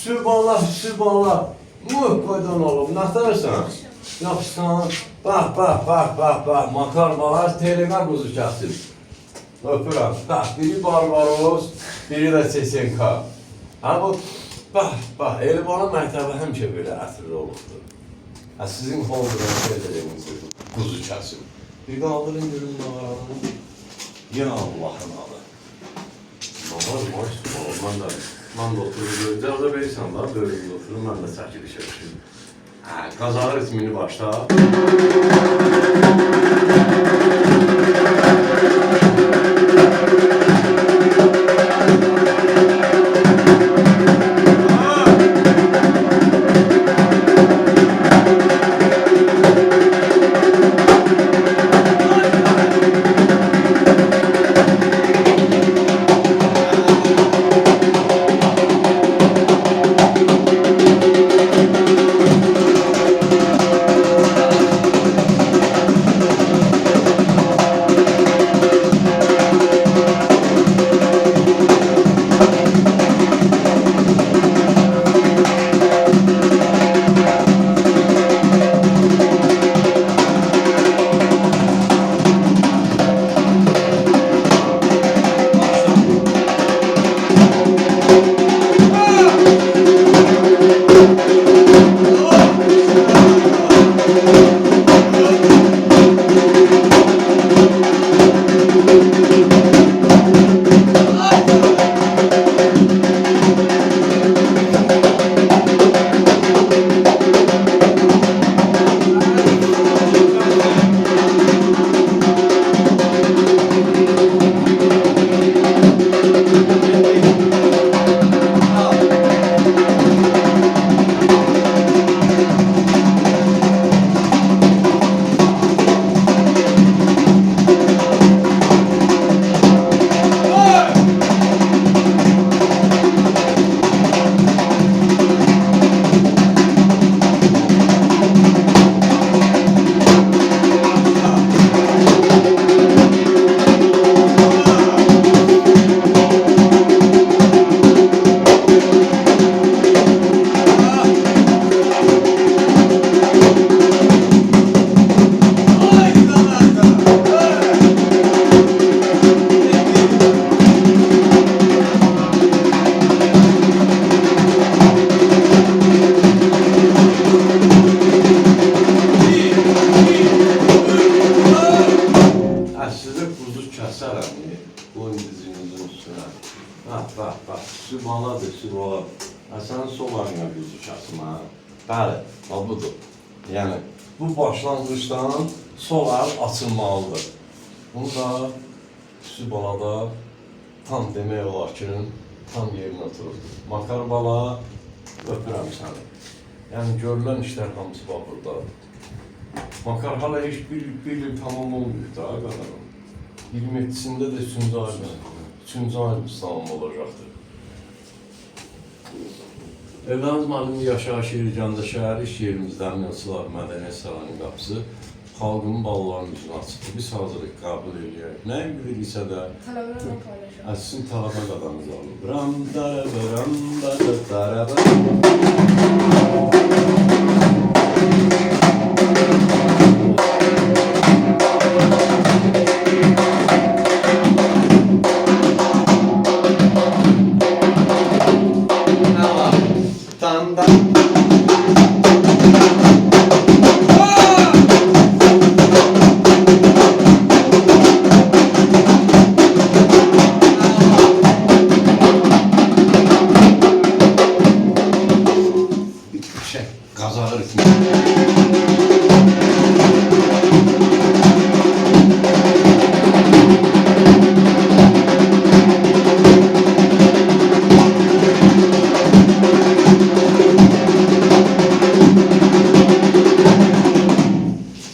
Sübhanallah, sübhanallah. Koydan oğlum, naxtarırsan? Yaxşısan. Bax. Makar balar teleme quzu kəsin. Öpürəm. Bax, biri Barbaros, biri də Çesenka. Ha bu, bax, Elvanın məktəbi həmişə belə ətirli olubdur. Sizin Holder'ın şeyleriniz quzu kəsin. Bir qaldırın görün nağaranı. Ya Allah'ın adı. Mən də otururum, cəvdə verirsən da, bölümdə otururum, mən də çəkiliş yapışım. Qazağı ritmini başla. Bax, sübhanadır, sübhanallah. Sən sol ayına quzu kəsim, ha? Bəli, budur. Yəni, bu başlanğıçdan sol ayaq açılmalıdır. Bunu da sübhanada tam demək olar ki, tam yerinə oturur. Makar bala, öpürəm səni. Yəni, görülən işlər hamısı var burada. Makar hala heç bir il tamam olmuyor da, qadarım. 27-sində də üçüncü ayın İslamım olacaktır. Evlaniz müəllimi yaşayış yeri Gəncə şəhəri iş yerimizdən Mövzular Mədəniyyət Sarayının qapısı xalqın balalarının üzünü açıqdır. Biz hazırlıq qəbul edirik. Nəyin bilirsə də sizin tələbə qadanızı alır. Qazağı ritmi.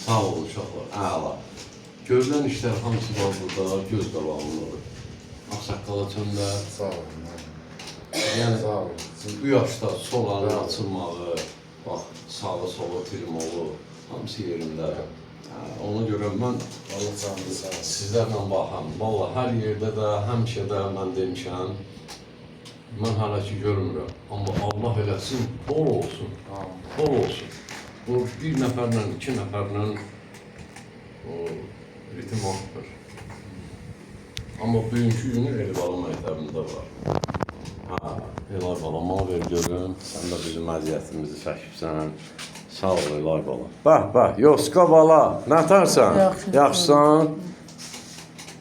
Sağ olun uşaqlar, əla. Görülən işlər hamısı var burada, göz qabağındadır. Ağsaqqal açanda. Sağ olun. Yəni, Sağ olun. bu yaşda sol ayağın açılmağı, bax, sağa sola filmolu, hamısı yerində. Ona görə mən Allah canınızı sağ olsun. sizlərlə baxam. Vallahi hər yerdə də, həmişə də mən demişəm, Mən hələ ki görmürəm. Amma Allah eləsin, bol olsun. Bol olsun. Bu bir nəfərlə, iki nəfərlə o ritim atır. Amma bugünkü günü Elibala məktəbində var. Ha, Elay bala, mal ver görüm. Sən də bizim əziyyətimizi çəkibsən. Sağ ol Elay bala. Bəh, yoska bala, nə tərsən? Yaxşısan?